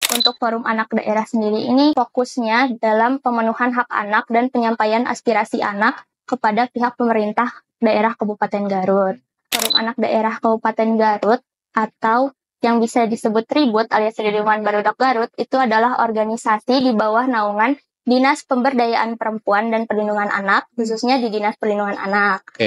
Untuk Forum Anak Daerah sendiri ini fokusnya dalam pemenuhan hak anak dan penyampaian aspirasi anak kepada pihak pemerintah daerah Kabupaten Garut. Forum Anak Daerah Kabupaten Garut atau yang bisa disebut Tribut alias Triduman Barudak Garut itu adalah organisasi di bawah naungan Dinas Pemberdayaan Perempuan dan Perlindungan Anak, khususnya di Dinas Perlindungan Anak.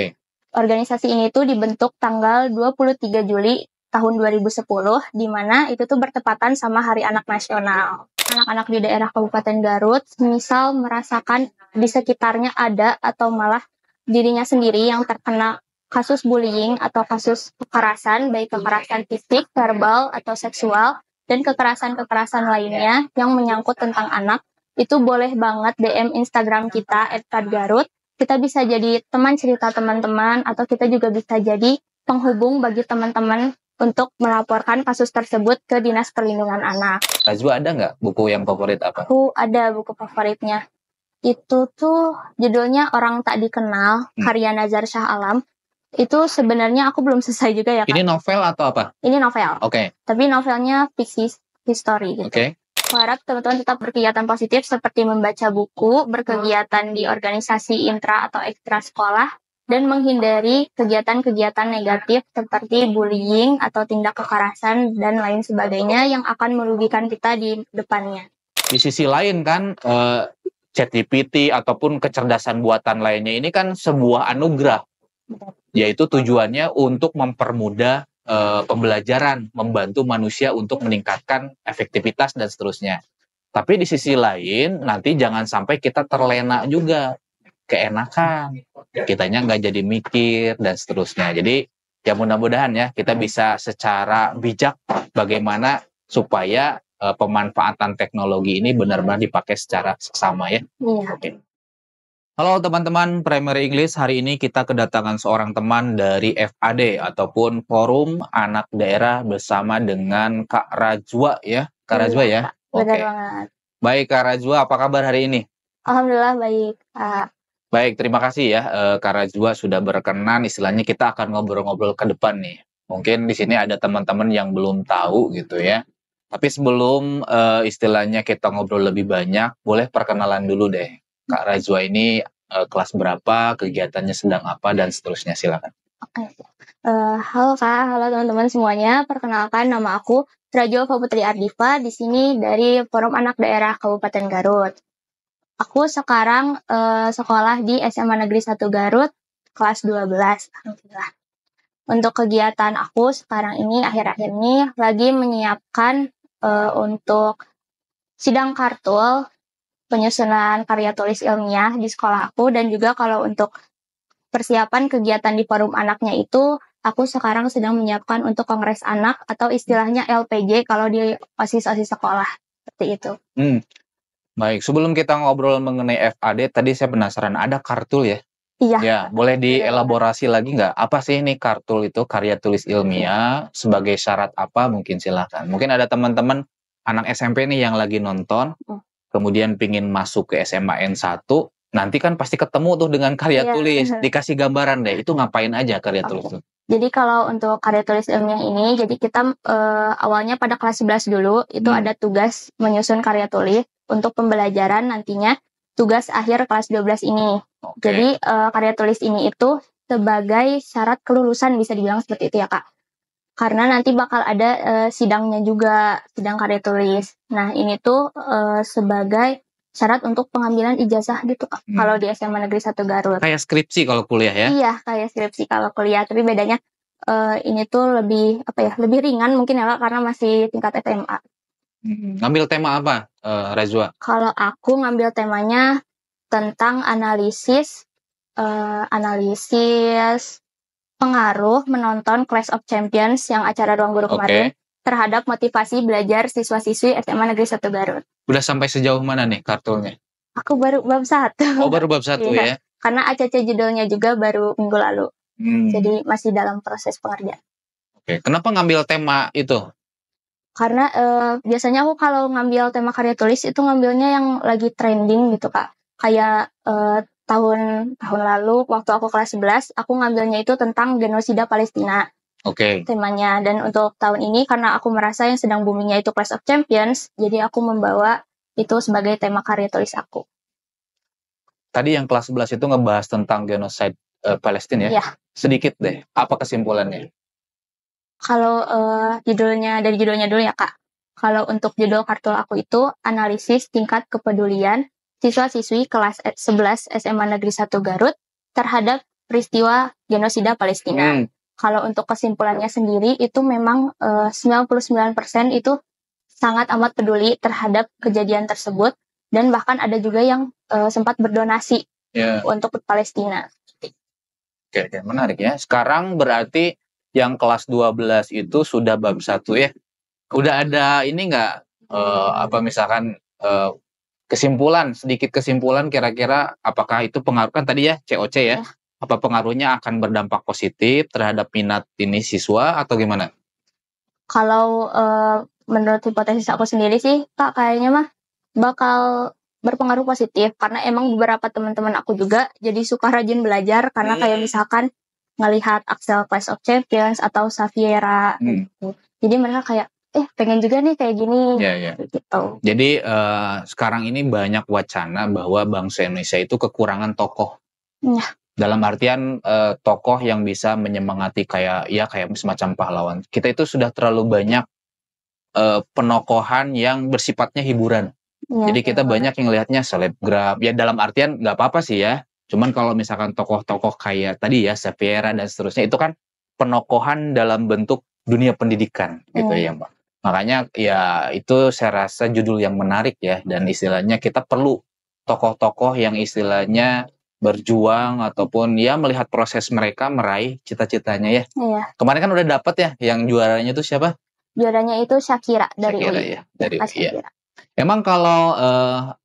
Organisasi ini tuh dibentuk tanggal 23 Juli tahun 2010, di mana itu tuh bertepatan sama Hari Anak Nasional. Anak-anak di daerah Kabupaten Garut, misal merasakan di sekitarnya ada atau malah dirinya sendiri yang terkena kasus bullying atau kasus kekerasan, baik kekerasan fisik, verbal, atau seksual, dan kekerasan-kekerasan lainnya yang menyangkut tentang anak, itu boleh banget DM Instagram kita @kadgarut. Kita bisa jadi teman cerita teman-teman, atau kita juga bisa jadi penghubung bagi teman-teman untuk melaporkan kasus tersebut ke Dinas Perlindungan Anak. Najwa, ada nggak buku yang favorit apa? Aku ada buku favoritnya. Itu tuh judulnya Orang Tak Dikenal, karya Nazar Shah Alam. Itu sebenarnya aku belum selesai juga ya, Kak. Ini novel atau apa? Ini novel. Oke. Tapi novelnya fiksi history gitu. Oke. Harap teman-teman tetap berkegiatan positif seperti membaca buku, berkegiatan di organisasi intra atau ekstra sekolah, dan menghindari kegiatan-kegiatan negatif seperti bullying atau tindak kekerasan dan lain sebagainya yang akan merugikan kita di depannya. Di sisi lain kan, ChatGPT ataupun kecerdasan buatan lainnya ini kan sebuah anugerah, yaitu tujuannya untuk mempermudah pembelajaran, membantu manusia untuk meningkatkan efektivitas dan seterusnya. Tapi di sisi lain, nanti jangan sampai kita terlena juga, keenakan, kitanya nggak jadi mikir dan seterusnya. Jadi ya mudah-mudahan ya kita bisa secara bijak bagaimana supaya pemanfaatan teknologi ini benar-benar dipakai secara seksama ya. Oke. Halo teman-teman Primary English, hari ini kita kedatangan seorang teman dari FAD ataupun Forum Anak Daerah bersama dengan Kak Rajwa ya. Kak Rajwa ya? Benar banget. Baik Kak Rajwa, apa kabar hari ini? Alhamdulillah baik, Kak. Baik, terima kasih ya Kak Rajwa sudah berkenan, istilahnya kita akan ngobrol-ngobrol ke depan nih. Mungkin di sini ada teman-teman yang belum tahu gitu ya. Tapi sebelum istilahnya kita ngobrol lebih banyak, boleh perkenalan dulu deh. Kak Rajwa ini kelas berapa, kegiatannya sedang apa, dan seterusnya, silakan. Oke. Halo Kak, halo teman-teman semuanya. Perkenalkan, nama aku Rajwa Putri Ardifa, di sini dari Forum Anak Daerah Kabupaten Garut. Aku sekarang sekolah di SMA Negeri 1 Garut, kelas 12. Alhamdulillah. Untuk kegiatan aku sekarang ini, akhir-akhir ini, lagi menyiapkan untuk sidang kartul, penyusunan karya tulis ilmiah di sekolah aku, dan juga kalau untuk persiapan kegiatan di forum anaknya itu, aku sekarang sedang menyiapkan untuk kongres anak atau istilahnya LPG kalau di OSIS-OSIS sekolah, seperti itu. Baik, sebelum kita ngobrol mengenai FAD, tadi saya penasaran, ada kartul ya? Iya. Ya, boleh dielaborasi lagi nggak? Apa sih ini kartul itu, karya tulis ilmiah, sebagai syarat apa mungkin silakan. Mungkin ada teman-teman anak SMP nih yang lagi nonton, kemudian pingin masuk ke SMA N1, nanti kan pasti ketemu tuh dengan karya tulis, dikasih gambaran deh, itu ngapain aja karya tulis itu? Jadi kalau untuk karya tulis ilmiah ini, jadi kita awalnya pada kelas 11 dulu, itu ada tugas menyusun karya tulis untuk pembelajaran nantinya tugas akhir kelas 12 ini. Jadi karya tulis ini itu sebagai syarat kelulusan, bisa dibilang seperti itu ya Kak. Karena nanti bakal ada sidangnya juga, sidang karya tulis. Nah ini tuh sebagai syarat untuk pengambilan ijazah gitu Kak, kalau di SMA Negeri 1 Garut. Kayak skripsi kalau kuliah ya? Iya, kayak skripsi kalau kuliah, tapi bedanya ini tuh lebih lebih ringan mungkin ya Kak, karena masih tingkat SMA. Ngambil tema apa, Rajwa? Kalau aku ngambil temanya tentang analisis pengaruh menonton Clash of Champions yang acara Ruang Guru kemarin terhadap motivasi belajar siswa-siswi SMA Negeri 1 Garut. Udah sampai sejauh mana nih kartulnya? Aku baru bab 1. Oh, baru bab 1 ya? Karena ACC judulnya juga baru minggu lalu. Jadi masih dalam proses pengerjaan. Oke, kenapa ngambil tema itu? Karena biasanya aku kalau ngambil tema karya tulis itu ngambilnya yang lagi trending gitu Kak. Kayak tahun lalu waktu aku kelas 11, aku ngambilnya itu tentang genosida Palestina. Oke. temanya. Dan untuk tahun ini karena aku merasa yang sedang boomingnya itu Clash of Champions, jadi aku membawa itu sebagai tema karya tulis aku. Tadi yang kelas 11 itu ngebahas tentang genocide Palestina ya? Iya. Sedikit deh, apa kesimpulannya? Kalau dari judulnya dulu ya Kak. Kalau untuk judul kartul aku itu analisis tingkat kepedulian siswa-siswi kelas 11 SMA Negeri 1 Garut terhadap peristiwa genosida Palestina. Kalau untuk kesimpulannya sendiri itu memang 99% itu sangat amat peduli terhadap kejadian tersebut dan bahkan ada juga yang sempat berdonasi untuk Palestina. Oke, menarik ya. Sekarang berarti yang kelas 12 itu sudah bab 1 ya. Udah ada ini nggak misalkan sedikit kesimpulan kira-kira apakah itu pengaruh kan tadi ya COC ya. Apa pengaruhnya akan berdampak positif terhadap minat ini siswa atau gimana? Kalau menurut hipotesis aku sendiri sih Kak, kayaknya mah bakal berpengaruh positif karena emang beberapa teman-teman aku juga jadi suka rajin belajar karena kayak misalkan ngelihat Axel Clash of Champions atau Xaviera gitu. Jadi mereka kayak pengen juga nih kayak gini gitu. Jadi sekarang ini banyak wacana bahwa bangsa Indonesia itu kekurangan tokoh. Dalam artian tokoh yang bisa menyemangati kayak semacam pahlawan. Kita itu sudah terlalu banyak penokohan yang bersifatnya hiburan. Jadi kita banyak yang ngelihatnya selebgram. Ya dalam artian nggak apa-apa sih ya. Cuman kalau misalkan tokoh-tokoh kayak tadi ya Xaviera dan seterusnya itu kan penokohan dalam bentuk dunia pendidikan gitu ya Mbak. Makanya ya itu saya rasa judul yang menarik ya, dan istilahnya kita perlu tokoh-tokoh yang istilahnya berjuang ataupun ya melihat proses mereka meraih cita-citanya ya. Kemarin kan udah dapet ya yang juaranya itu siapa? Juaranya itu Shakira dari Shakira, UI. ya, dari UI. Ya. Emang kalau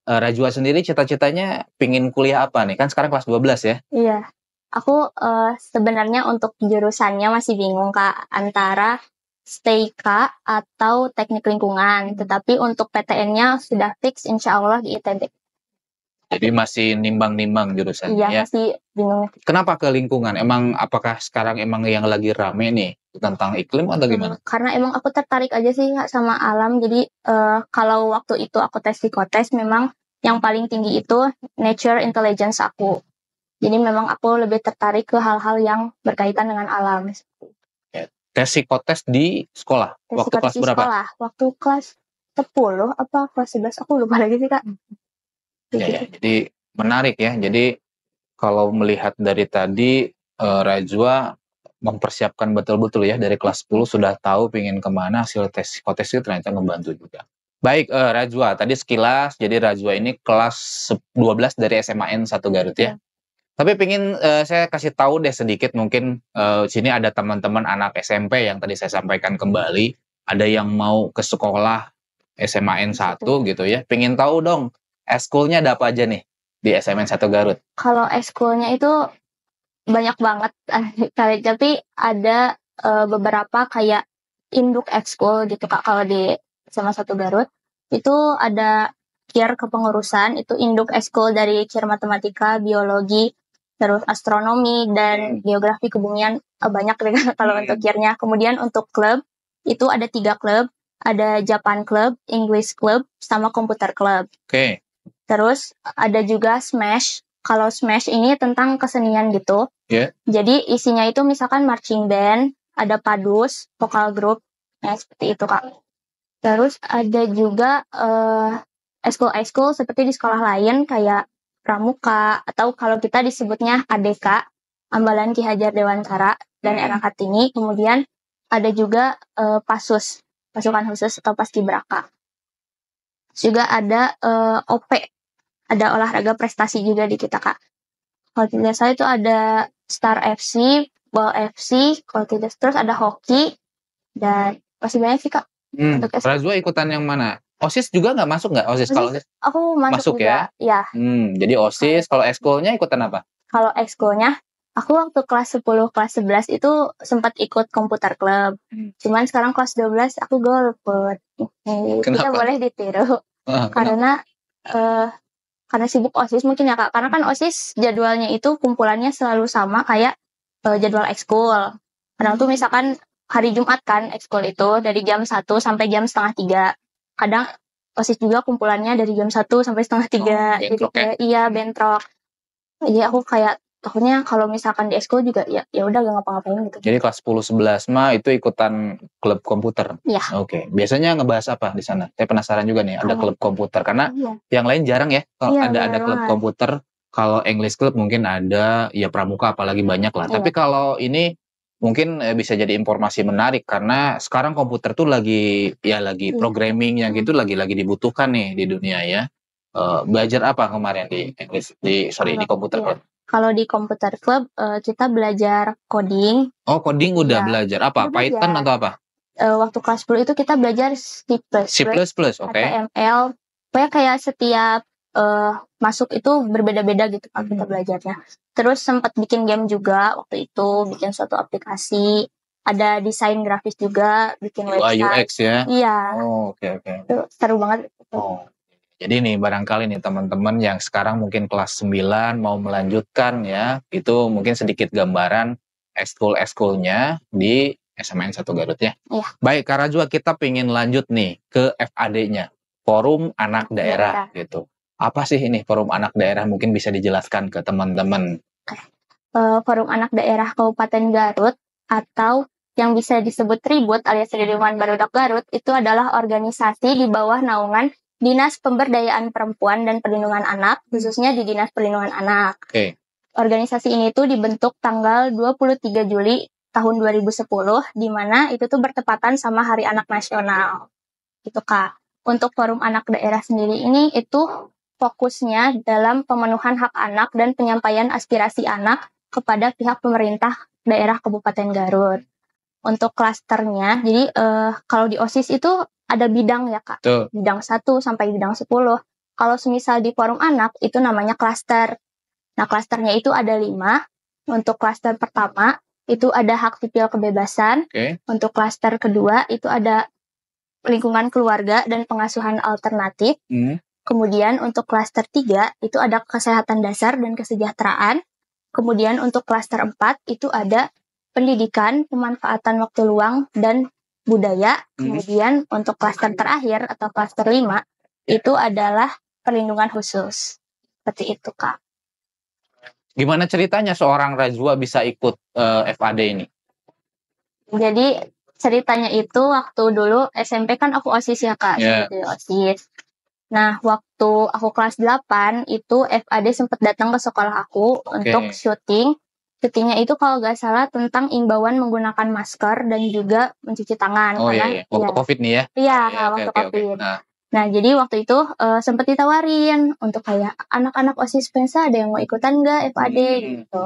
Rajwa sendiri cita-citanya pingin kuliah apa nih? Kan sekarang kelas 12 ya? Iya. Aku sebenarnya untuk jurusannya masih bingung Kak, antara STIK atau teknik lingkungan. Tetapi untuk PTN-nya sudah fix insya Allah di ITB. Jadi masih nimbang-nimbang jurusannya ya? Iya, masih bingung. Kenapa ke lingkungan? Emang apakah sekarang emang yang lagi rame nih tentang iklim atau gimana? Karena emang aku tertarik aja sih Kak sama alam. Jadi kalau waktu itu aku tes psikotes memang yang paling tinggi itu nature intelligence aku. Jadi memang aku lebih tertarik ke hal-hal yang berkaitan dengan alam. Tes psikotes di sekolah? Waktu kelas berapa? Sekolah. Waktu kelas 10 apa kelas 11 aku lupa lagi sih Kak. Ya, jadi menarik ya. Jadi kalau melihat dari tadi Rajwa mempersiapkan betul-betul ya dari kelas 10 sudah tahu pengen kemana, hasil tes psikotes itu ternyata ngebantu juga. Baik Rajwa, tadi sekilas jadi Rajwa ini kelas 12 dari SMAN 1 Garut ya. Tapi pengen saya kasih tahu deh sedikit mungkin sini ada teman-teman anak SMP yang tadi saya sampaikan kembali, ada yang mau ke sekolah SMAN 1 gitu ya. Pengen tahu dong eskulnya ada apa aja nih di SMAN 1 Garut? Kalau eskulnya itu banyak banget, tapi ada beberapa kayak induk ekskul gitu Kak. Kalau di SMA 1 Garut itu ada KIR kepengurusan, itu induk ekskul dari KIR matematika, biologi, terus astronomi dan geografi kebumian, banyak deh kalau untuk KIR-nya. Kemudian untuk klub itu ada 3 klub, ada Japan Club, English Club, sama Komputer Club. Oke. Terus ada juga Smash. Kalau Smash ini tentang kesenian gitu. Jadi isinya itu misalkan marching band, ada padus, vokal group, seperti itu Kak. Terus ada juga ekskul-ekskul seperti di sekolah lain kayak Pramuka, atau kalau kita disebutnya ADK, Ambalan Ki Hajar Dewantara dan Era Kartini. Kemudian ada juga PASUS, pasukan khusus atau Paskibraka. Juga ada OP, ada olahraga prestasi juga di kita Kak. Kalau tidak salah itu ada Star FC, Ball FC, kalau tidak terus ada hoki, dan masih banyak sih Kak. Rajwa ikutan yang mana? OSIS juga nggak masuk nggak? OSIS kalau aku masuk juga, ya. Jadi OSIS, kalau ekskulnya ikutan apa? Kalau ekskulnya, aku waktu kelas 10, kelas 11 itu sempat ikut komputer club. Cuman sekarang kelas 12 aku golput. Kita boleh ditiru. Karena sibuk OSIS mungkin ya Kak. Karena kan OSIS jadwalnya itu kumpulannya selalu sama kayak jadwal ekskul. Kadang tuh misalkan hari Jumat kan ekskul itu dari jam 1 sampai jam setengah 3. Kadang OSIS juga kumpulannya dari jam 1 sampai setengah 3. Jadi bentrok ya? kayak iya bentrok. Jadi aku kayak takutnya kalau misalkan di ekskul juga ya udah gak ngapa-ngapain gitu. Jadi kelas 10-11 mah itu ikutan klub komputer. Iya. Oke. Biasanya ngebahas apa di sana? Saya penasaran juga nih, ada Kalau- klub komputer karena Iya. yang lain jarang ya. Kalau Iya, ada benar klub banget. komputer, kalau English club mungkin ada, ya pramuka apalagi banyak lah. Iya. Tapi kalau ini mungkin bisa jadi informasi menarik karena sekarang komputer tuh lagi Iya. programming yang gitu lagi dibutuhkan nih di dunia ya. Belajar apa kemarin di English di komputer Iya. club? Kalau di komputer club kita belajar coding. Oh, coding udah Iya. belajar apa? Udah Python belajar. atau apa? Waktu kelas 10 itu kita belajar C++, oke. HTML. Pokoknya kayak setiap masuk itu berbeda-beda gitu kan kita belajarnya. Terus sempat bikin game juga waktu itu, bikin suatu aplikasi. Ada desain grafis juga, bikin UI website. UX ya? Iya. Oh, oke. Itu seru banget. Oh. Jadi nih barangkali nih teman-teman yang sekarang mungkin kelas 9 mau melanjutkan ya, itu mungkin sedikit gambaran eskul-eskulnya di SMN 1 Garut ya. Iya. Baik, Kak Rajwa, kita pengen lanjut nih ke FAD-nya, Forum Anak Daerah gitu. Apa sih ini Forum Anak Daerah? Mungkin bisa dijelaskan ke teman-teman. Forum Anak Daerah Kabupaten Garut atau yang bisa disebut Ribut alias Ridwan Barudak Garut itu adalah organisasi di bawah naungan Dinas Pemberdayaan Perempuan dan Perlindungan Anak, khususnya di Dinas Perlindungan Anak. Oke. Organisasi ini tuh dibentuk tanggal 23 Juli tahun 2010, di mana itu tuh bertepatan sama Hari Anak Nasional. Gitu, Kak. Untuk Forum Anak Daerah sendiri ini itu fokusnya dalam pemenuhan hak anak dan penyampaian aspirasi anak kepada pihak pemerintah daerah Kabupaten Garut. Untuk klasternya, jadi kalau di OSIS itu ada bidang ya Kak, Tuh. bidang 1 sampai bidang 10. Kalau semisal di forum anak itu namanya klaster. Nah klasternya itu ada 5. Untuk klaster pertama itu ada hak sipil kebebasan. Okay. Untuk klaster kedua itu ada lingkungan keluarga dan pengasuhan alternatif. Kemudian untuk klaster 3 itu ada kesehatan dasar dan kesejahteraan. Kemudian untuk klaster 4 itu ada pendidikan, pemanfaatan waktu luang, dan budaya. Kemudian untuk klaster terakhir atau klaster 5 itu adalah perlindungan khusus. Seperti itu, Kak. Gimana ceritanya seorang Rajwa bisa ikut FAD ini? Jadi ceritanya itu waktu dulu SMP kan aku OSIS ya, Kak. Yeah. Jadi OSIS. Nah, waktu aku kelas 8 itu FAD sempat datang ke sekolah aku untuk syuting. Syutingnya itu kalau nggak salah tentang imbauan menggunakan masker dan juga mencuci tangan. Oh iya. Waktu COVID nih ya? Iya, waktu COVID. Nah, jadi waktu itu sempat ditawarin untuk kayak anak-anak OSIS Pensa ada yang mau ikutan nggak FAD gitu.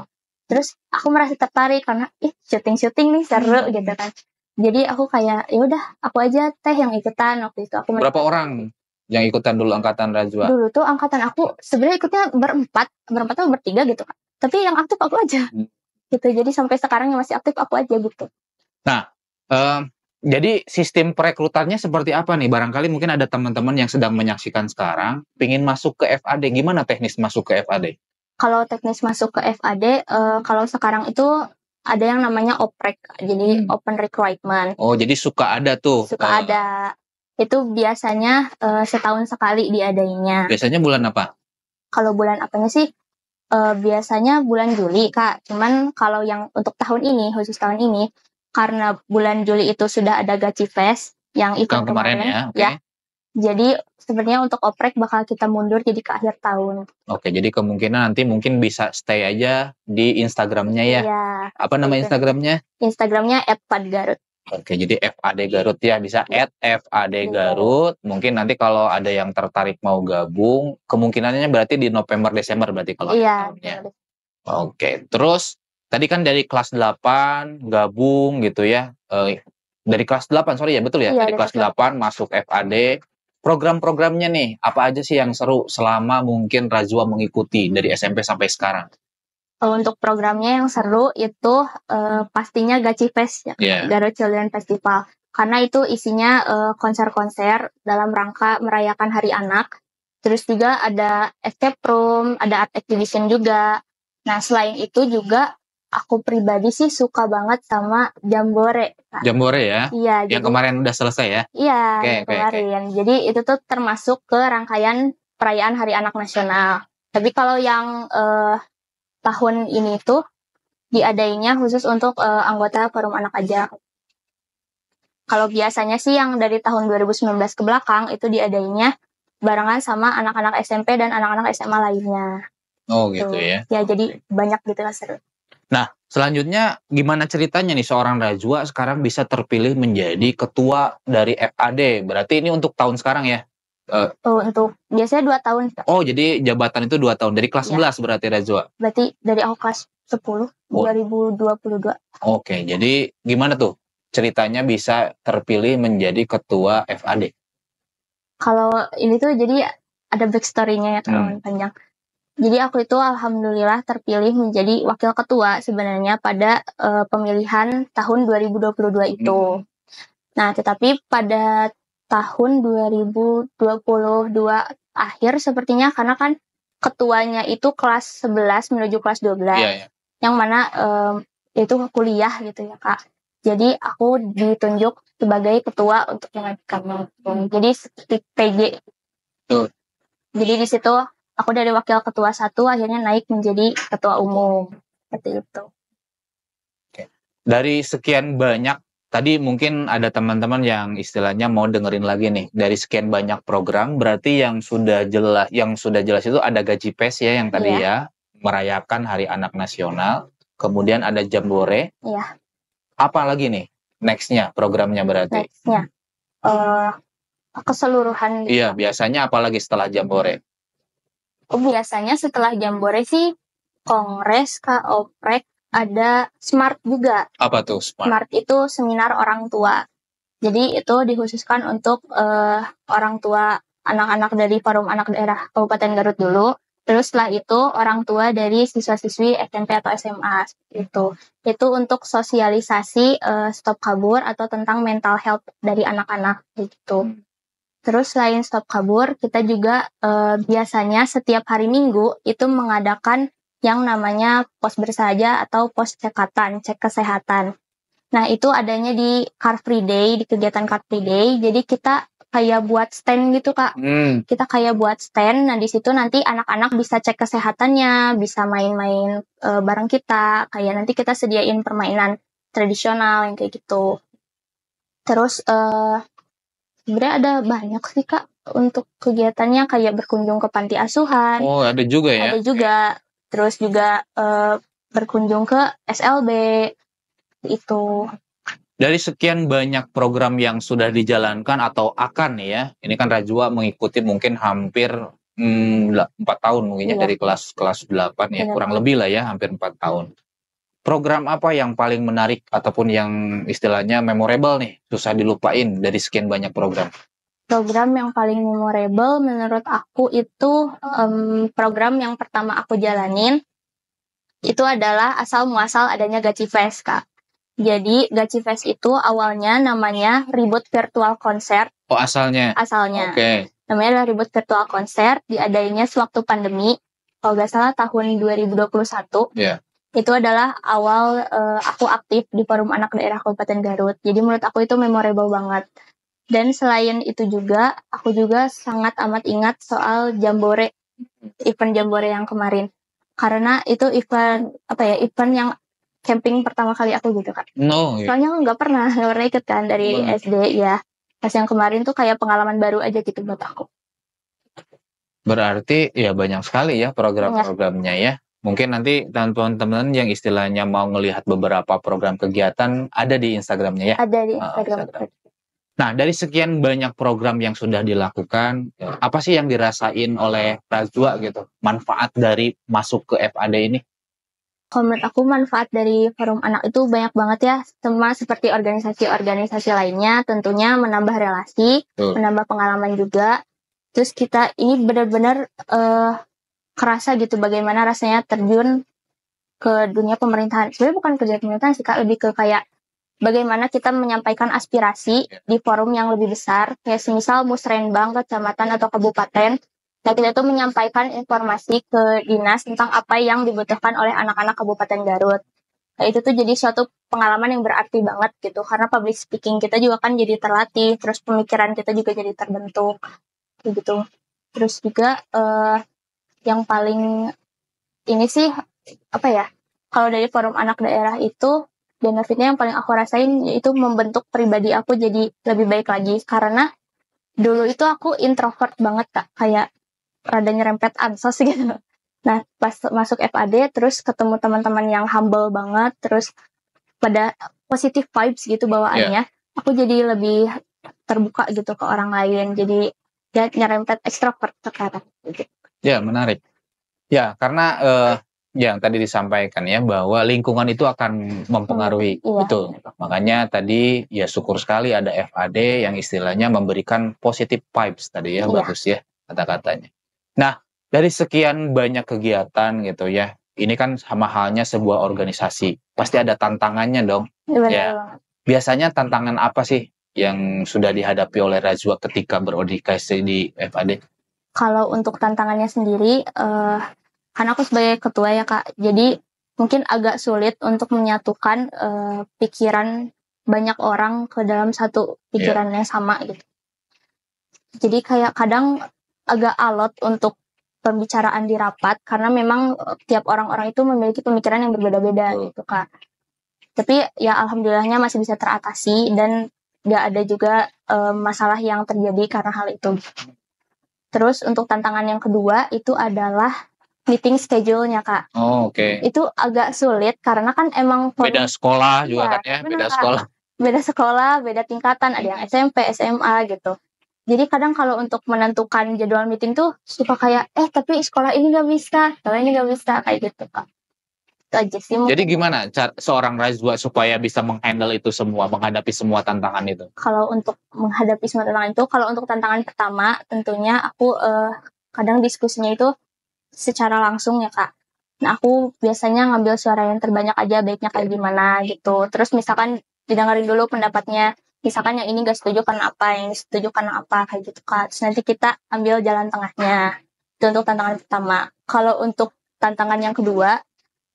Terus aku merasa tertarik karena syuting-syuting nih seru gitu kan. Jadi aku kayak ya udah aku aja yang ikutan waktu itu. Berapa orang yang ikutan dulu angkatan Rajwa? Dulu tuh angkatan aku sebenarnya ikutnya berempat atau bertiga gitu kan. Tapi yang aktif aku aja. Gitu. Jadi sampai sekarang yang masih aktif aku aja gitu. Nah, jadi sistem perekrutannya seperti apa nih? Barangkali mungkin ada teman-teman yang sedang menyaksikan sekarang, pengen masuk ke FAD. Gimana teknis masuk ke FAD? Kalau teknis masuk ke FAD, kalau sekarang itu ada yang namanya oprek, jadi open recruitment. Oh, jadi suka ada tuh? Suka ada. Itu biasanya setahun sekali diadainya. Biasanya bulan apa? Kalau bulan apanya sih? Biasanya bulan Juli, Kak. Cuman kalau yang untuk tahun ini, khusus tahun ini, karena bulan Juli itu sudah ada Gachi Fest yang event kemarin ya. Jadi sebenarnya untuk oprek bakal kita mundur jadi ke akhir tahun. Oke, jadi kemungkinan nanti mungkin bisa stay aja di Instagramnya ya. Iya. Apa nama Instagramnya? Instagramnya @fadgarut. Oke, jadi FAD Garut ya, bisa @FAD Garut. Mungkin nanti kalau ada yang tertarik mau gabung, kemungkinannya berarti di November Desember berarti kalau tahunnya. Oke, terus tadi kan dari kelas 8 gabung gitu ya. Dari kelas 8, sorry ya, betul ya? Iya, dari kelas 8 masuk FAD. Program-programnya nih, apa aja sih yang seru selama mungkin Rajwa mengikuti dari SMP sampai sekarang? Untuk programnya yang seru itu pastinya Gachi Fest ya, Garut Children Festival. Karena itu isinya konser-konser dalam rangka merayakan Hari Anak. Terus juga ada escape room, ada art exhibition juga. Nah, selain itu juga aku pribadi sih suka banget sama Jambore, Kak. Jambore ya? Iya, Yang jadi kemarin udah selesai ya? iya, Oke, yang oke, oke. kemarin. Jadi itu tuh termasuk ke rangkaian perayaan Hari Anak Nasional. Tapi kalau yang tahun ini tuh diadainya khusus untuk anggota Forum Anak aja. Kalau biasanya sih yang dari tahun 2019 ke belakang itu diadainya barengan sama anak-anak SMP dan anak-anak SMA lainnya. Oh gitu ya. Ya jadi banyak gitu lah seru. Nah, selanjutnya gimana ceritanya nih seorang Rajwa sekarang bisa terpilih menjadi ketua dari FAD? Berarti ini untuk tahun sekarang ya? Untuk biasanya 2 tahun. Oh, jadi jabatan itu 2 tahun. Dari kelas Ya. 11 berarti Rajwa? Berarti dari aku kelas 10, 2022. Oke, jadi gimana tuh ceritanya bisa terpilih menjadi ketua FAD? Kalau ini tuh jadi ada backstory-nya ya kalau panjang. Jadi aku itu alhamdulillah terpilih menjadi wakil ketua sebenarnya pada pemilihan tahun 2022 itu. Nah, tetapi pada tahun 2022 akhir sepertinya karena kan ketuanya itu kelas 11 menuju kelas 12. Iya. Yang mana itu kuliah gitu ya, Kak. Jadi aku ditunjuk sebagai ketua untuk melanjutkan. Jadi seperti PJ. Tuh. Jadi di situ aku dari wakil ketua 1 akhirnya naik menjadi ketua umum. Seperti itu. Oke. Dari sekian banyak, tadi mungkin ada teman-teman yang istilahnya mau dengerin lagi nih. Dari sekian banyak program, berarti yang sudah jelas itu ada Gaji Pes ya yang tadi ya, merayakan Hari Anak Nasional. Kemudian ada Jambore. Iya. Apa lagi nih next-nya programnya berarti? Next-nya keseluruhan. Iya, biasanya apalagi setelah Jambore? Biasanya setelah Jambore sih kongres, Oprek, ada Smart juga. Apa tuh Smart? Smart itu seminar orang tua. Jadi itu dikhususkan untuk orang tua anak-anak dari Forum Anak Daerah Kabupaten Garut dulu. Terus setelah itu orang tua dari siswa-siswi SMP atau SMA itu. Itu untuk sosialisasi stop kabur atau tentang mental health dari anak-anak gitu. Terus selain stop kabur, kita juga biasanya setiap hari Minggu itu mengadakan yang namanya pos bersahaja atau pos cekatan, cek kesehatan. Nah, itu adanya di Car Free Day, di kegiatan Car Free Day. Jadi kita kayak buat stand gitu, Kak. Kita kayak buat stand, nah di situ nanti anak-anak bisa cek kesehatannya, bisa main-main bareng kita. Kayak nanti kita sediain permainan tradisional yang kayak gitu. Terus sebenarnya ada banyak sih, Kak, untuk kegiatannya kayak berkunjung ke panti asuhan. Oh, ada juga ya? Ada juga. Terus juga berkunjung ke SLB. Itu. Dari sekian banyak program yang sudah dijalankan atau akan ya, ini kan Rajwa mengikuti mungkin hampir 4 tahun mungkinnya dari kelas 8 ya, kurang lebih lah ya, hampir 4 tahun. Program apa yang paling menarik ataupun yang istilahnya memorable nih, susah dilupain dari sekian banyak program? Program yang paling memorable menurut aku itu program yang pertama aku jalanin itu adalah asal muasal adanya Gaji Fest, Kak. Jadi Gaji Fest itu awalnya namanya Ribut Virtual Concert. Oh, asalnya? Asalnya. Oke. Namanya adalah Ribut Virtual Concert, diadainya sewaktu pandemi. Kalau nggak salah tahun 2021. Iya. Itu adalah awal aku aktif di Forum Anak Daerah Kabupaten Garut. Jadi menurut aku itu memorable banget. Dan selain itu juga, aku juga sangat amat ingat soal Jambore, event Jambore yang kemarin. Karena itu event yang camping pertama kali aku gitu, Kak. No, Soalnya aku nggak pernah ikut kan dari SD ya. Pas yang kemarin tuh kayak pengalaman baru aja gitu buat aku. Berarti ya banyak sekali ya program-programnya ya. Mungkin nanti teman-teman yang istilahnya mau ngelihat beberapa program kegiatan ada di Instagramnya ya? Ada di Instagram. Nah, dari sekian banyak program yang sudah dilakukan, apa sih yang dirasain oleh Rajwa gitu? Manfaat dari masuk ke FAD ini? Kalau menurut aku manfaat dari Forum Anak itu banyak banget ya. Sama seperti organisasi-organisasi lainnya, tentunya menambah relasi, menambah pengalaman juga. Terus kita ini benar-benar kerasa gitu bagaimana rasanya terjun ke dunia pemerintahan. Sebenarnya bukan kerja pemerintahan sih, Kak, lebih ke kayak bagaimana kita menyampaikan aspirasi di forum yang lebih besar, kayak semisal musrenbang, kecamatan atau kabupaten. Nah, kita tuh menyampaikan informasi ke dinas tentang apa yang dibutuhkan oleh anak-anak Kabupaten Garut. Nah, itu tuh jadi suatu pengalaman yang berarti banget gitu, karena public speaking kita juga kan jadi terlatih, terus pemikiran kita juga jadi terbentuk, kayak gitu. Terus juga yang paling ini sih, apa ya, kalau dari forum anak daerah itu, benefitnya yang paling aku rasain yaitu membentuk pribadi aku jadi lebih baik lagi, karena dulu itu aku introvert banget Kak, kayak rada nyerempet ansos gitu. Nah, pas masuk FAD terus ketemu teman-teman yang humble banget, terus pada positive vibes gitu bawaannya, aku jadi lebih terbuka gitu ke orang lain. Jadi ya nyerempet extrovert sekarang gitu. Ya, menarik. Ya, karena yang tadi disampaikan ya bahwa lingkungan itu akan mempengaruhi. Iya. Betul. Makanya tadi ya syukur sekali ada FAD yang istilahnya memberikan positive vibes tadi ya, Iya. bagus ya kata-katanya. Nah, dari sekian banyak kegiatan gitu ya, ini kan sama halnya sebuah organisasi. Pasti ada tantangannya dong. Benar Ya. banget. Biasanya tantangan apa sih yang sudah dihadapi oleh Rajwa ketika berorganisasi di FAD? Kalau untuk tantangannya sendiri, kan aku sebagai ketua ya Kak, jadi mungkin agak sulit untuk menyatukan pikiran banyak orang ke dalam satu pikiran yang sama gitu. Jadi kayak kadang agak alot untuk pembicaraan di rapat, karena memang tiap orang-orang itu memiliki pemikiran yang berbeda-beda gitu Kak. Tapi ya alhamdulillahnya masih bisa teratasi dan gak ada juga masalah yang terjadi karena hal itu. Terus untuk tantangan yang kedua itu adalah meeting schedule-nya Kak. Oh, oke. Itu agak sulit karena kan emang Beda sekolah juga kan ya, beda sekolah. Beda sekolah, beda tingkatan, ada yang SMP, SMA gitu. Jadi kadang kalau untuk menentukan jadwal meeting tuh suka kayak, tapi sekolah ini gak bisa, sekolah ini gak bisa, kayak gitu Kak. Itu aja sih. Jadi gimana seorang Rajwa supaya bisa menghandle itu semua, menghadapi semua tantangan itu? Kalau untuk menghadapi semua tantangan itu, kalau untuk tantangan pertama tentunya aku kadang diskusinya itu secara langsung ya Kak. Nah aku biasanya ngambil suara yang terbanyak aja, baiknya kayak gimana gitu. Terus misalkan didengarin dulu pendapatnya, misalkan yang ini gak setuju karena apa, yang setuju karena apa, kayak gitu Kak. Terus nanti kita ambil jalan tengahnya. Itu untuk tantangan pertama. Kalau untuk tantangan yang kedua,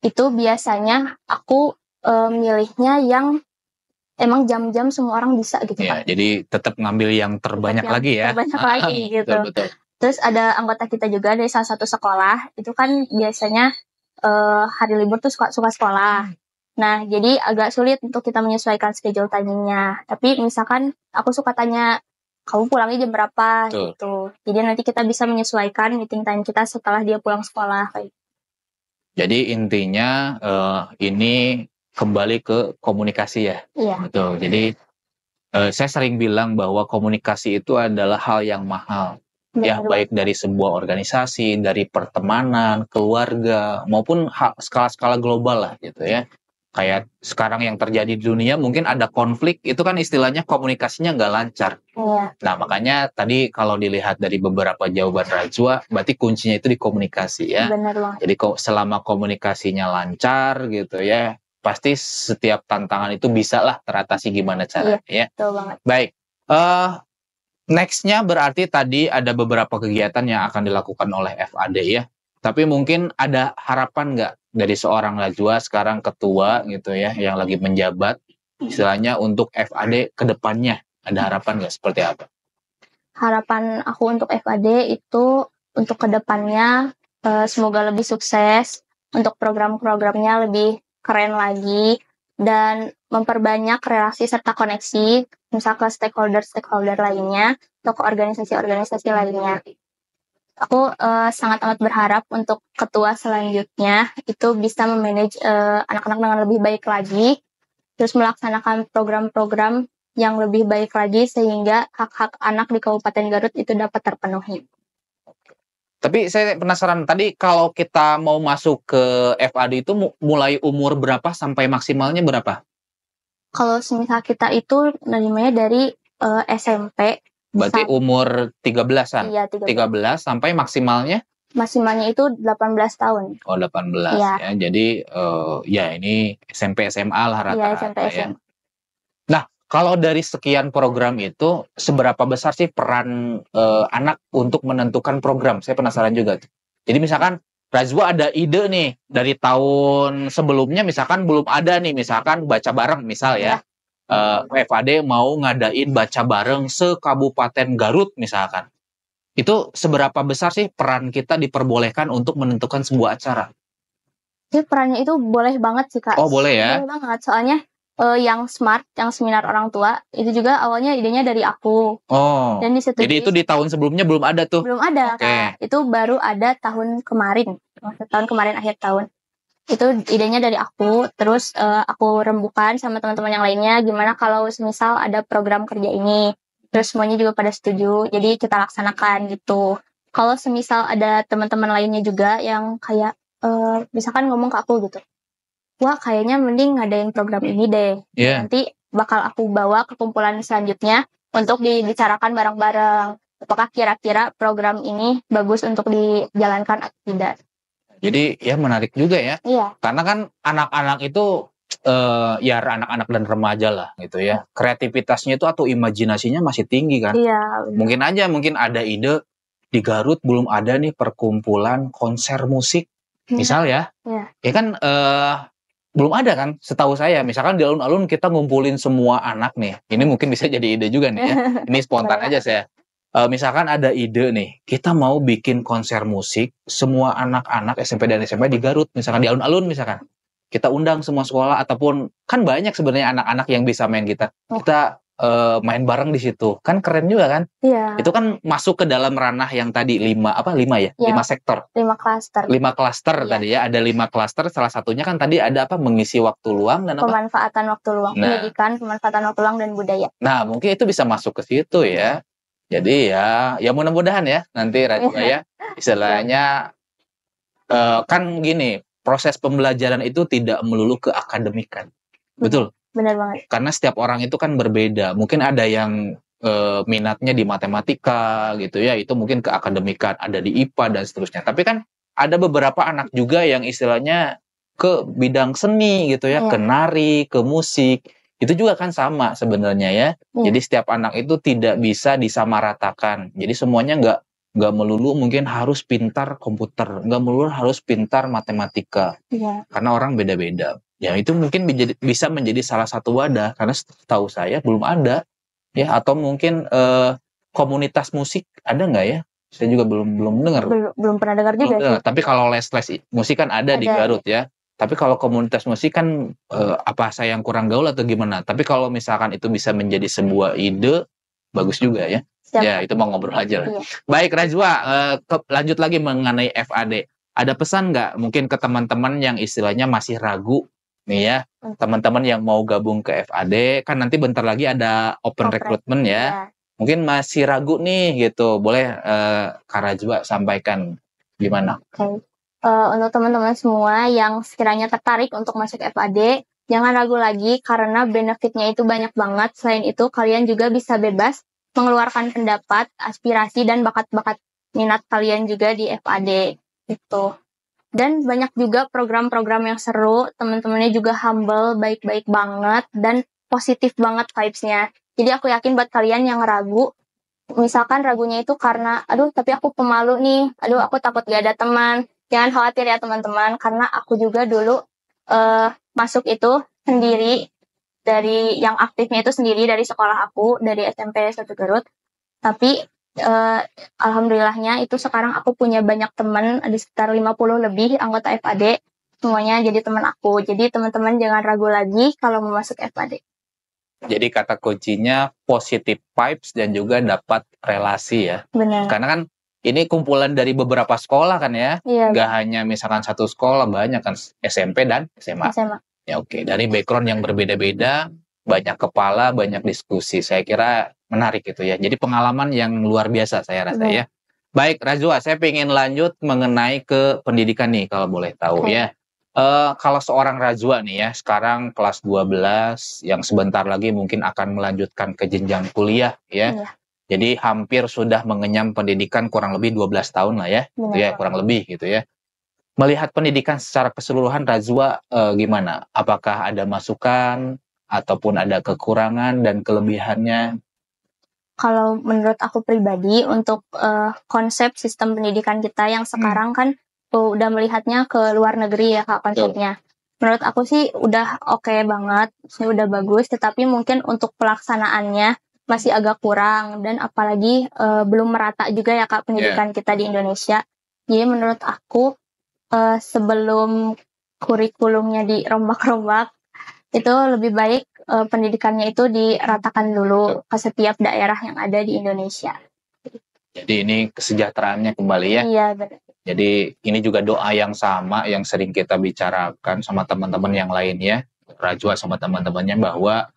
itu biasanya aku milihnya yang emang jam-jam semua orang bisa gitu Ya, Kak. jadi tetap ngambil yang terbanyak lagi ya. Terbanyak lagi gitu. Betul. Terus ada anggota kita juga dari salah satu sekolah, itu kan biasanya hari libur tuh suka sekolah. Nah, jadi agak sulit untuk kita menyesuaikan schedule timingnya. Tapi misalkan aku suka tanya, kamu pulangnya jam berapa gitu. Jadi nanti kita bisa menyesuaikan meeting time kita setelah dia pulang sekolah. Jadi intinya ini kembali ke komunikasi ya. Iya. Betul. Jadi saya sering bilang bahwa komunikasi itu adalah hal yang mahal. Ya, baik dari sebuah organisasi, dari pertemanan, keluarga, maupun skala-skala global lah gitu ya. Kayak sekarang yang terjadi di dunia mungkin ada konflik, itu kan istilahnya komunikasinya nggak lancar. Iya. Nah, makanya tadi kalau dilihat dari beberapa jawaban Rajwa, berarti kuncinya itu di komunikasi ya. Benar banget. Jadi selama komunikasinya lancar gitu ya, pasti setiap tantangan itu bisa lah teratasi gimana caranya ya. Betul banget. Baik, next-nya berarti tadi ada beberapa kegiatan yang akan dilakukan oleh FAD ya. Tapi mungkin ada harapan nggak dari seorang Rajwa sekarang ketua gitu ya, yang lagi menjabat, istilahnya untuk FAD ke depannya, ada harapan nggak seperti apa? Harapan aku untuk FAD itu untuk ke depannya semoga lebih sukses, untuk program-programnya lebih keren lagi, dan memperbanyak relasi serta koneksi, misal ke stakeholder lainnya, atau ke organisasi-organisasi lainnya. Aku sangat amat berharap untuk ketua selanjutnya itu bisa memanage anak-anak dengan lebih baik lagi, terus melaksanakan program-program yang lebih baik lagi sehingga hak-hak anak di Kabupaten Garut itu dapat terpenuhi. Tapi saya penasaran tadi kalau kita mau masuk ke FAD itu mulai umur berapa sampai maksimalnya berapa? Kalau semisal kita itu nerimanya dari SMP. Berarti umur 13-an? Iya, 13 sampai maksimalnya? Maksimalnya itu 18 tahun. Oh, 18 ya. Jadi ya ini SMP SMA lah rata-rata. Iya, SMP SMA. Nah, kalau dari sekian program itu seberapa besar sih peran anak untuk menentukan program? Saya penasaran juga tuh. Jadi misalkan Rajwa ada ide nih dari tahun sebelumnya, misalkan belum ada nih, misalkan baca bareng misal ya. FAD mau ngadain baca bareng se-Kabupaten Garut misalkan. Itu seberapa besar sih peran kita diperbolehkan untuk menentukan sebuah acara? Jadi perannya itu boleh banget sih, Kak. Oh, boleh ya? Boleh banget, soalnya yang SMART, yang seminar orang tua, itu juga awalnya idenya dari aku. Oh, Dan disetujui. jadi itu di tahun sebelumnya belum ada tuh? Belum ada, Oke. Kak. Itu baru ada tahun kemarin. Tahun kemarin, akhir tahun. Itu idenya dari aku, terus aku rembukan sama teman-teman yang lainnya, gimana kalau semisal ada program kerja ini. Terus semuanya juga pada setuju, jadi kita laksanakan gitu. Kalau semisal ada teman-teman lainnya juga yang kayak, misalkan ngomong ke aku gitu, wah kayaknya mending ngadain program ini deh. Iya. Nanti bakal aku bawa ke kumpulan selanjutnya untuk dibicarakan bareng-bareng. Apakah kira-kira program ini bagus untuk dijalankan atau tidak? Jadi ya menarik juga ya. Iya. Karena kan anak-anak itu ya anak-anak dan remaja lah gitu ya. Kreativitasnya itu atau imajinasinya masih tinggi kan. Iya. Mungkin ada ide di Garut belum ada nih perkumpulan konser musik. Misal ya. Iya. Ya kan belum ada kan setahu saya. Misalkan di alun-alun kita ngumpulin semua anak nih. Ini mungkin bisa jadi ide juga nih ya. Ini spontan aja saya. Misalkan ada ide nih, kita mau bikin konser musik, semua anak-anak SMP dan SMA di Garut, misalkan di alun-alun misalkan. Kita undang semua sekolah, ataupun kan banyak sebenarnya anak-anak yang bisa main gitar. Kita main bareng di situ. Kan keren juga kan? Iya. Itu kan masuk ke dalam ranah yang tadi 5 ya? Iya. 5 sektor. 5 klaster. 5 klaster Iya. tadi ya, ada 5 klaster, salah satunya kan tadi ada apa? Mengisi waktu luang dan apa? Pemanfaatan waktu luang, pendidikan, pemanfaatan waktu luang dan budaya. Nah, mungkin itu bisa masuk ke situ ya. Jadi ya mudah-mudahan ya nanti Rajwa ya, istilahnya kan gini, proses pembelajaran itu tidak melulu ke akademikan. Betul? Benar banget. Karena setiap orang itu kan berbeda. Mungkin ada yang minatnya di matematika gitu ya, itu mungkin ke akademikan, ada di IPA dan seterusnya. Tapi kan ada beberapa anak juga yang istilahnya ke bidang seni gitu ya, ke nari, ke musik. Itu juga kan sama sebenarnya ya. Jadi setiap anak itu tidak bisa disamaratakan. Jadi semuanya nggak melulu mungkin harus pintar komputer, nggak melulu harus pintar matematika. Karena orang beda-beda. Ya itu mungkin bisa menjadi salah satu wadah, karena setahu saya belum ada ya, atau mungkin komunitas musik ada nggak ya? Saya juga belum dengar. Belum pernah dengar juga sih. Tapi kalau les musik kan ada di Garut ya. Tapi kalau komunitas musik kan apa saya yang kurang gaul atau gimana? Tapi kalau misalkan itu bisa menjadi sebuah ide, bagus juga ya. Siap. Ya itu mau ngobrol aja lah. Iya. Baik Rajwa, lanjut lagi mengenai FAD. Ada pesan nggak mungkin ke teman-teman yang istilahnya masih ragu nih ya, teman-teman yang mau gabung ke FAD, kan nanti bentar lagi ada open recruitment ya. Mungkin masih ragu nih gitu, boleh Kak Rajwa sampaikan gimana? Untuk teman-teman semua yang sekiranya tertarik untuk masuk FAD, jangan ragu lagi karena benefitnya itu banyak banget. Selain itu, kalian juga bisa bebas mengeluarkan pendapat, aspirasi, dan bakat-bakat minat kalian juga di FAD. Gitu. Dan banyak juga program-program yang seru, teman-temannya juga humble, baik-baik banget, dan positif banget vibes-nya. Jadi aku yakin buat kalian yang ragu, misalkan ragunya itu karena, aduh tapi aku pemalu nih, aduh aku takut gak ada teman. Jangan khawatir ya teman-teman, karena aku juga dulu masuk itu sendiri, dari yang aktifnya itu sendiri dari sekolah aku, dari SMP 1 Garut. Tapi alhamdulillahnya itu sekarang aku punya banyak teman, ada sekitar 50 lebih anggota FAD, semuanya jadi teman aku. Jadi teman-teman jangan ragu lagi kalau mau masuk FAD. Jadi kata kuncinya positive vibes dan juga dapat relasi ya. Benar. Karena kan ini kumpulan dari beberapa sekolah kan ya. Iya. Nggak hanya misalkan satu sekolah, banyak kan SMP dan SMA. Ya oke, dari background yang berbeda-beda, banyak kepala, banyak diskusi. Saya kira menarik gitu ya. Jadi pengalaman yang luar biasa saya rasa ya. Baik Rajwa, saya pengen lanjut mengenai ke pendidikan nih kalau boleh tahu ya. Kalau seorang Rajwa nih ya, sekarang kelas 12, yang sebentar lagi mungkin akan melanjutkan ke jenjang kuliah ya. Jadi hampir sudah mengenyam pendidikan kurang lebih 12 tahun lah ya. Gitu ya, kurang lebih gitu ya. Melihat pendidikan secara keseluruhan Rajwa gimana? Apakah ada masukan ataupun ada kekurangan dan kelebihannya? Kalau menurut aku pribadi, untuk konsep sistem pendidikan kita yang sekarang kan udah melihatnya ke luar negeri ya Kak konsepnya. Menurut aku sih udah oke banget, sih udah bagus, tetapi mungkin untuk pelaksanaannya masih agak kurang dan apalagi belum merata juga ya Kak pendidikan kita di Indonesia. Jadi menurut aku sebelum kurikulumnya dirombak-rombak itu lebih baik pendidikannya itu diratakan dulu ke setiap daerah yang ada di Indonesia. Jadi ini kesejahteraannya kembali ya. Iya benar. Jadi ini juga doa yang sama yang sering kita bicarakan sama teman-teman yang lainnya, Rajwa sama teman-temannya, bahwa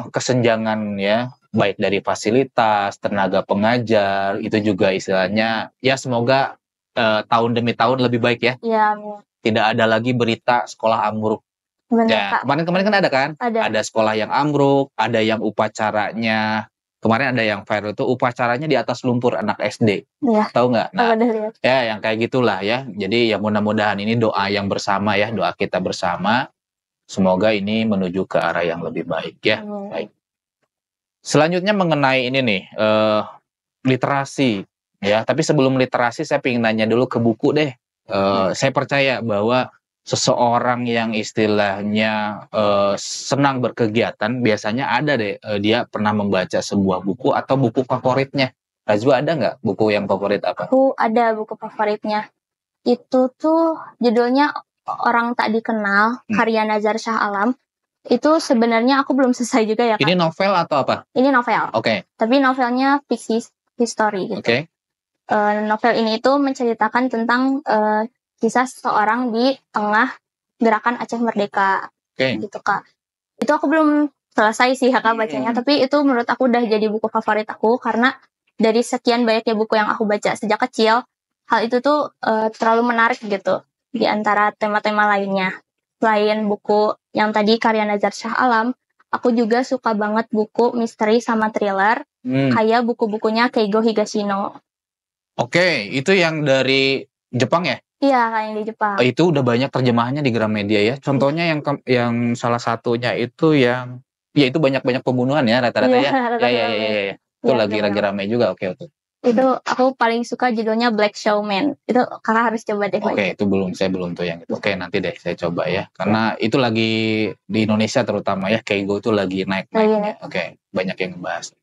kesenjangan ya, baik dari fasilitas, tenaga pengajar, itu juga istilahnya ya semoga tahun demi tahun lebih baik ya. Iya. Tidak ada lagi berita sekolah ambruk. Benar Ya, Kak. kemarin kan ada kan? Ada sekolah yang ambruk, ada yang upacaranya kemarin ada yang viral itu upacaranya di atas lumpur anak SD. Iya. Tahu nggak? Nah, Udah lihat. ya yang kayak gitulah ya. Jadi ya mudah-mudahan ini doa yang bersama ya, doa kita bersama. Semoga ini menuju ke arah yang lebih baik ya. Baik. Selanjutnya mengenai ini nih, literasi ya. Tapi sebelum literasi saya pengen nanya dulu ke buku deh. Saya percaya bahwa seseorang yang istilahnya senang berkegiatan biasanya ada deh dia pernah membaca sebuah buku atau buku favoritnya. Rajwa ada nggak buku yang favorit apa? Aku ada buku favoritnya. Itu tuh judulnya Orang Tak Dikenal, karya Nazar Shah Alam. Itu sebenarnya aku belum selesai juga ya Kak. Ini novel atau apa? Ini novel. Oke. Tapi novelnya fiksi history gitu. Oke. Novel ini itu menceritakan tentang kisah seseorang di tengah gerakan Aceh Merdeka. Gitu Kak. Itu aku belum selesai sih Kak bacanya, tapi itu menurut aku udah jadi buku favorit aku karena dari sekian banyaknya buku yang aku baca sejak kecil, hal itu tuh terlalu menarik gitu di antara tema-tema lainnya. Selain buku yang tadi karya Nazar Shah Alam, aku juga suka banget buku misteri sama thriller, kayak buku-bukunya Keigo Higashino. Oke, itu yang dari Jepang ya? Iya, kayak yang di Jepang. Itu udah banyak terjemahannya di Gramedia ya. Contohnya yang salah satunya itu yang ya itu banyak-banyak pembunuhan ya rata-rata ya. Ya. Itu lagi rame juga. Oke. Itu aku paling suka judulnya Black Showman. Itu Kakak harus coba deh. Oke, itu saya belum tuh yang itu. Oke, nanti deh saya coba ya. Karena itu lagi di Indonesia terutama ya, Keigo itu lagi naik-naiknya. Oke, banyak yang ngebahas.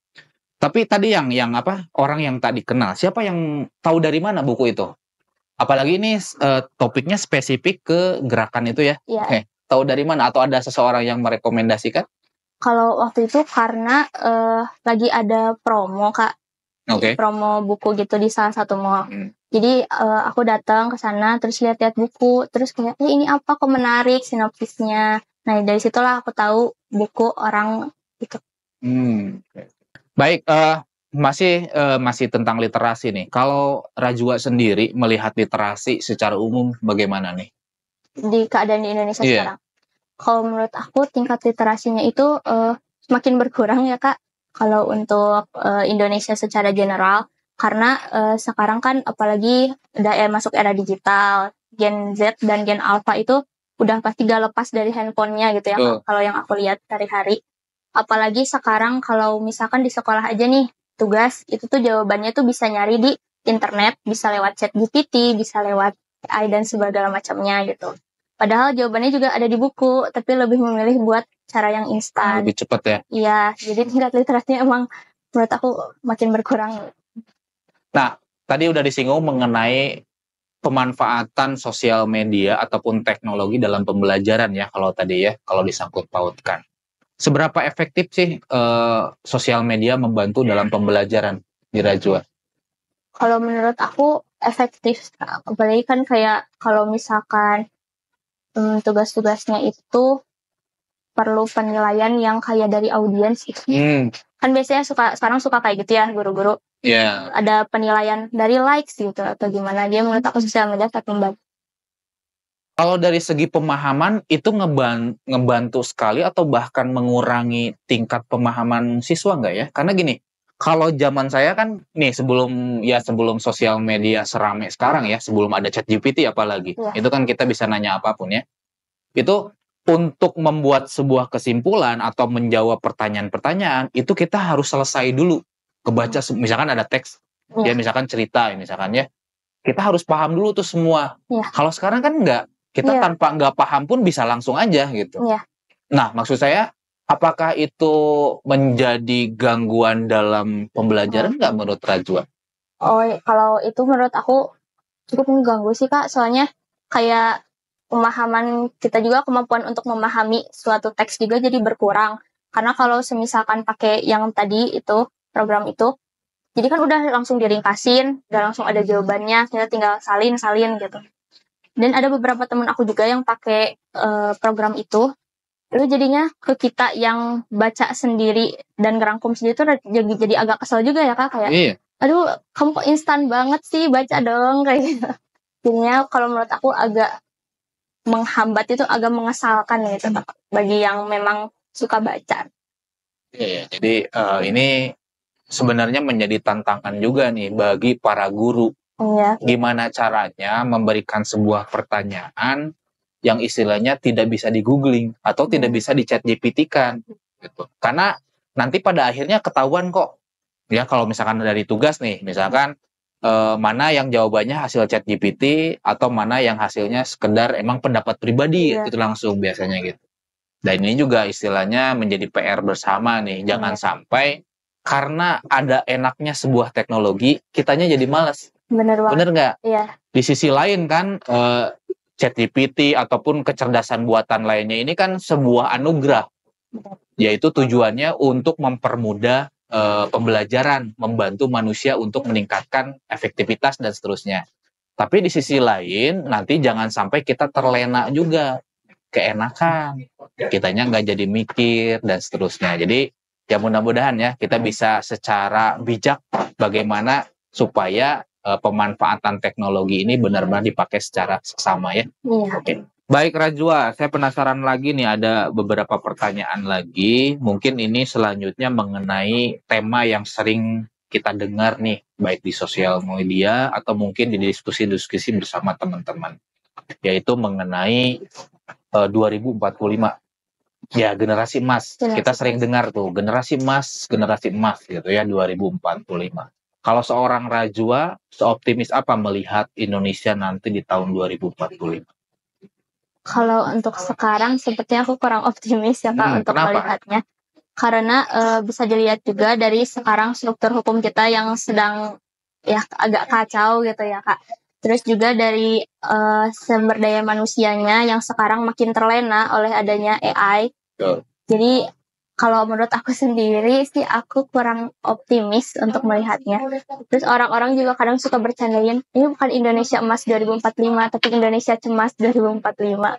Tapi tadi yang apa? Orang yang tak dikenal. Siapa yang tahu dari mana buku itu? Apalagi ini topiknya spesifik ke gerakan itu ya. Iya. Oke, tahu dari mana? Atau ada seseorang yang merekomendasikan? Kalau waktu itu karena lagi ada promo Kak. Promo buku gitu di salah satu mall. Jadi aku datang ke sana terus lihat-lihat buku, terus kayak ini apa kok menarik sinopsisnya. Nah dari situlah aku tahu buku orang itu. Baik, masih tentang literasi nih. Kalau Rajwa sendiri melihat literasi secara umum bagaimana nih? Di keadaan di Indonesia sekarang. Kalau menurut aku tingkat literasinya itu semakin berkurang ya Kak. Kalau untuk Indonesia secara general, karena sekarang kan apalagi udah masuk era digital, Gen Z dan Gen Alpha itu udah pasti gak lepas dari handphonenya gitu ya Kak, kalau yang aku lihat sehari-hari. Apalagi sekarang kalau misalkan di sekolah aja nih, tugas itu tuh jawabannya tuh bisa nyari di internet, bisa lewat chat GPT, bisa lewat AI dan segala macamnya gitu. Padahal jawabannya juga ada di buku, tapi lebih memilih buat cara yang instan. Lebih cepat ya? Iya, jadi tingkat literasinya emang menurut aku makin berkurang. Nah, tadi udah disinggung mengenai pemanfaatan sosial media ataupun teknologi dalam pembelajaran ya, kalau tadi ya, kalau disangkut pautkan. Seberapa efektif sih sosial media membantu dalam pembelajaran di Rajwa? Kalau menurut aku efektif, apalagi kan kayak kalau misalkan tugas-tugasnya itu perlu penilaian yang kayak dari audiens gitu. Kan biasanya sekarang suka kayak gitu ya guru-guru. Ada penilaian dari likes gitu atau gimana. Dia menurut aku sosial media sangat membantu. Kalau dari segi pemahaman itu ngebantu sekali atau bahkan mengurangi tingkat pemahaman siswa nggak ya? Karena gini, kalau zaman saya kan nih sebelum sosial media serame sekarang ya, sebelum ada ChatGPT apalagi, itu kan kita bisa nanya apapun ya. Itu untuk membuat sebuah kesimpulan atau menjawab pertanyaan-pertanyaan itu kita harus selesai dulu kebaca, misalkan ada teks, ya misalkan cerita, misalkan ya. kita harus paham dulu tuh semua. Iya. Kalau sekarang kan enggak, kita Iya. tanpa nggak paham pun bisa langsung aja gitu. Iya. Nah, maksud saya, apakah itu menjadi gangguan dalam pembelajaran nggak menurut Rajwa? Oh, kalau itu menurut aku cukup mengganggu sih Kak, soalnya kayak pemahaman kita juga, kemampuan untuk memahami suatu teks juga jadi berkurang. Karena kalau semisalkan pakai yang tadi itu, program itu, jadi kan udah langsung diringkasin, udah langsung ada jawabannya, kita tinggal salin gitu. Dan ada beberapa teman aku juga yang pakai program itu, lalu jadinya ke kita yang baca sendiri dan ngerangkum sendiri itu jadi agak kesel juga ya Kak, kayak Iya. aduh kamu kok instan banget sih, baca dong kayak gitu. Jadinya kalau menurut aku agak menghambat, itu agak mengesalkan gitu bagi yang memang suka baca. Iya, jadi ini sebenarnya menjadi tantangan juga nih bagi para guru. Iya. Gimana caranya memberikan sebuah pertanyaan yang istilahnya tidak bisa di-googling atau tidak bisa di-chat GPT-kan gitu. Karena nanti pada akhirnya ketahuan kok. Ya kalau misalkan dari tugas nih, misalkan mana yang jawabannya hasil chat GPT atau mana yang hasilnya sekedar emang pendapat pribadi, Iya. itu langsung biasanya gitu. Dan ini juga istilahnya menjadi PR bersama nih, jangan sampai karena ada enaknya sebuah teknologi, kitanya jadi malas. Bener banget. Bener nggak? Iya. Di sisi lain kan, ChatGPT ataupun kecerdasan buatan lainnya ini kan sebuah anugerah, yaitu tujuannya untuk mempermudah pembelajaran, membantu manusia untuk meningkatkan efektivitas dan seterusnya. Tapi di sisi lain, nanti jangan sampai kita terlena juga, keenakan, kitanya nggak jadi mikir dan seterusnya. Jadi ya mudah-mudahan ya kita bisa secara bijak bagaimana supaya pemanfaatan teknologi ini benar-benar dipakai secara seksama ya. Iya. Oke. Baik Rajwa, saya penasaran lagi nih, ada beberapa pertanyaan lagi. Mungkin ini selanjutnya mengenai tema yang sering kita dengar nih, baik di sosial media atau mungkin di diskusi-diskusi bersama teman-teman, yaitu mengenai 2045. Ya, generasi emas. Kita sering dengar tuh, generasi emas gitu ya, 2045. Kalau seorang Rajwa, seoptimis apa melihat Indonesia nanti di tahun 2045? Kalau untuk sekarang sepertinya aku kurang optimis ya Kak untuk Kenapa? melihatnya. Karena bisa dilihat juga dari sekarang struktur hukum kita yang sedang ya agak kacau gitu ya Kak. Terus juga dari sumber daya manusianya yang sekarang makin terlena oleh adanya AI. Jadi kalau menurut aku sendiri sih, aku kurang optimis untuk melihatnya. Terus orang-orang juga kadang suka bercandain, ini bukan Indonesia emas 2045, tapi Indonesia cemas 2045.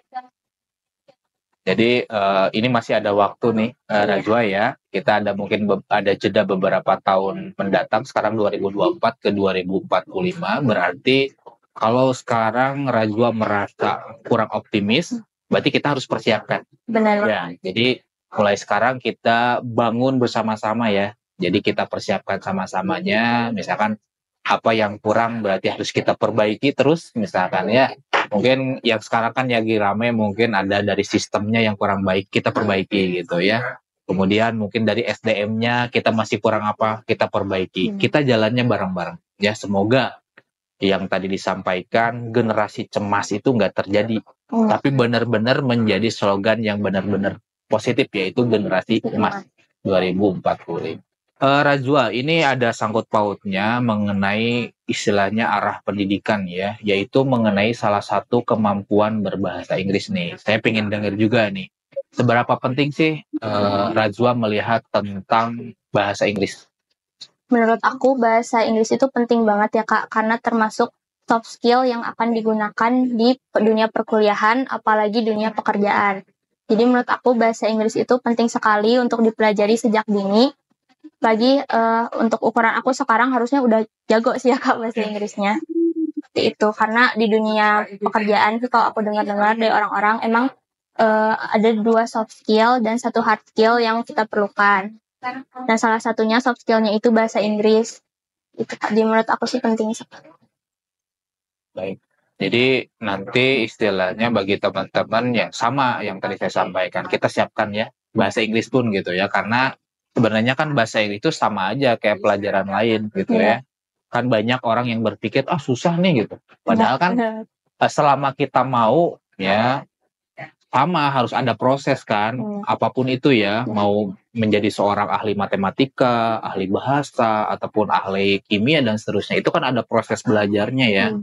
Jadi ini masih ada waktu nih Rajwa ya. Kita ada mungkin ada jeda beberapa tahun mendatang. Sekarang 2024 ke 2045. Berarti kalau sekarang Rajwa merasa kurang optimis, berarti kita harus persiapkan. Benar. Ya, jadi mulai sekarang kita bangun bersama-sama ya. Jadi kita persiapkan sama-samanya. Misalkan apa yang kurang berarti harus kita perbaiki terus misalkan ya. Mungkin yang sekarang kan lagi rame, mungkin ada dari sistemnya yang kurang baik, kita perbaiki gitu ya. Kemudian mungkin dari SDM-nya kita masih kurang apa, kita perbaiki. Kita jalannya bareng-bareng. Ya semoga yang tadi disampaikan generasi cemas itu nggak terjadi. Tapi benar-benar menjadi slogan yang benar-benar positif, yaitu generasi emas 2045. Rajwa, ini ada sangkut pautnya mengenai istilahnya arah pendidikan ya, yaitu mengenai salah satu kemampuan berbahasa Inggris nih. Saya pengen dengar juga nih, seberapa penting sih Rajwa melihat tentang bahasa Inggris? Menurut aku bahasa Inggris itu penting banget ya Kak, karena termasuk soft skill yang akan digunakan di dunia perkuliahan, apalagi dunia pekerjaan. Jadi menurut aku bahasa Inggris itu penting sekali untuk dipelajari sejak dini. Lagi untuk ukuran aku sekarang harusnya udah jago sih ya Kak bahasa Inggrisnya. Seperti itu, karena di dunia pekerjaan sih kalau aku dengar-dengar dari orang-orang, emang ada 2 soft skill dan 1 hard skill yang kita perlukan. Dan salah satunya soft skill-nya itu bahasa Inggris. Itu Kak, jadi menurut aku sih penting sekali. Baik. Jadi nanti istilahnya bagi teman-teman yang sama yang tadi saya sampaikan, kita siapkan ya bahasa Inggris pun gitu ya, karena sebenarnya kan bahasa Inggris itu sama aja kayak pelajaran lain gitu ya. Kan banyak orang yang berpikir, ah susah nih gitu. Padahal kan selama kita mau ya sama harus ada proses kan, apapun itu ya, mau menjadi seorang ahli matematika, ahli bahasa, ataupun ahli kimia dan seterusnya, itu kan ada proses belajarnya ya.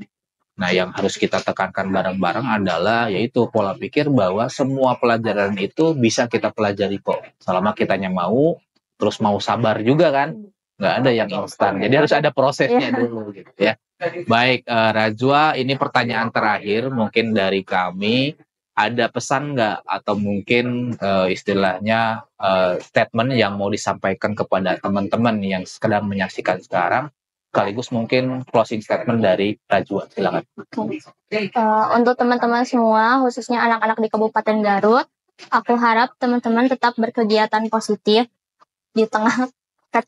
Nah, yang harus kita tekankan bareng-bareng adalah yaitu pola pikir bahwa semua pelajaran itu bisa kita pelajari kok, selama kitanya mau, terus mau sabar juga kan, nggak ada yang instan. Jadi harus ada prosesnya dulu gitu ya. Baik, Rajwa, ini pertanyaan terakhir mungkin dari kami. Ada pesan nggak atau mungkin istilahnya statement yang mau disampaikan kepada teman-teman yang sedang menyaksikan sekarang, sekaligus mungkin closing statement dari Rajwa, silakan. Untuk teman-teman semua, khususnya anak-anak di Kabupaten Garut, aku harap teman-teman tetap berkegiatan positif di tengah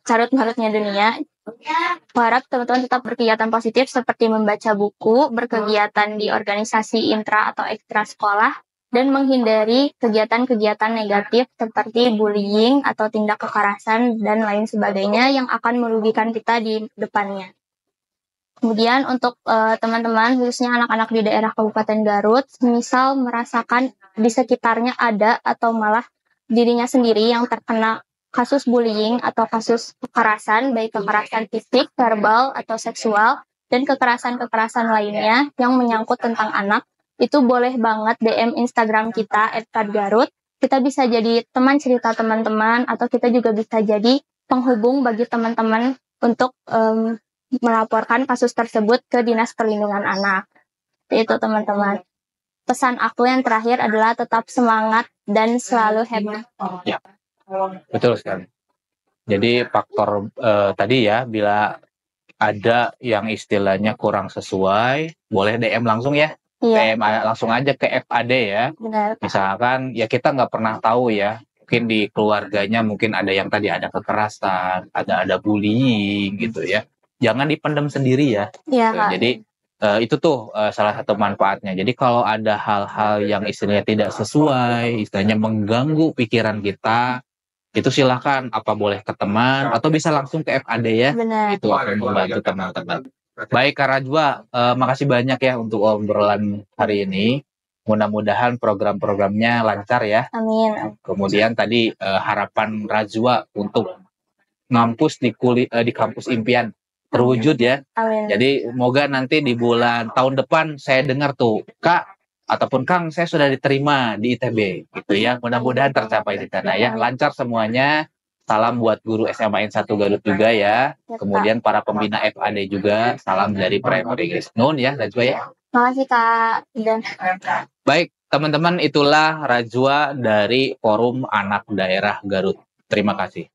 carut-marutnya dunia. Aku harap teman-teman tetap berkegiatan positif seperti membaca buku, berkegiatan di organisasi intra atau ekstra sekolah, dan menghindari kegiatan-kegiatan negatif seperti bullying atau tindak kekerasan dan lain sebagainya yang akan merugikan kita di depannya. Kemudian untuk teman-teman, khususnya anak-anak di daerah Kabupaten Garut, misal merasakan di sekitarnya ada atau malah dirinya sendiri yang terkena kasus bullying atau kasus kekerasan, baik kekerasan fisik, verbal, atau seksual, dan kekerasan-kekerasan lainnya yang menyangkut tentang anak, itu boleh banget DM Instagram kita @kadgarut. Kita bisa jadi teman cerita teman-teman, atau kita juga bisa jadi penghubung bagi teman-teman untuk melaporkan kasus tersebut ke Dinas Perlindungan Anak. Itu teman-teman. Pesan aku yang terakhir adalah tetap semangat dan selalu happy. Ya, betul sekali. Jadi faktor tadi ya, bila ada yang istilahnya kurang sesuai, boleh DM langsung ya. Iya. DM langsung aja ke FAD ya. Benar. Misalkan ya kita nggak pernah tahu ya, mungkin di keluarganya mungkin ada yang tadi ada kekerasan, ada bullying gitu ya. Jangan dipendam sendiri ya. Iya, Kak. Jadi itu tuh salah satu manfaatnya. Jadi kalau ada hal-hal yang istilahnya tidak sesuai, istilahnya mengganggu pikiran kita, itu silakan apa boleh ke teman atau bisa langsung ke FAD ya. Benar. Itu akan membantu teman-teman. Baik Kak Rajwa, makasih banyak ya untuk obrolan hari ini. Mudah-mudahan program-programnya lancar ya. Amin. Kemudian tadi harapan Rajwa untuk ngampus di kampus impian terwujud ya. Amin. Jadi semoga nanti di bulan tahun depan saya dengar tuh, Kak ataupun Kang, saya sudah diterima di ITB gitu ya. Mudah-mudahan tercapai di sana ya. Lancar semuanya. Salam buat guru SMA N1 Garut juga ya. Kemudian para pembina FAD juga. Salam dari Primary English. Nun ya, Rajwa ya. Makasih Kak. Dan baik, teman-teman, itulah Rajwa dari Forum Anak Daerah Garut. Terima kasih.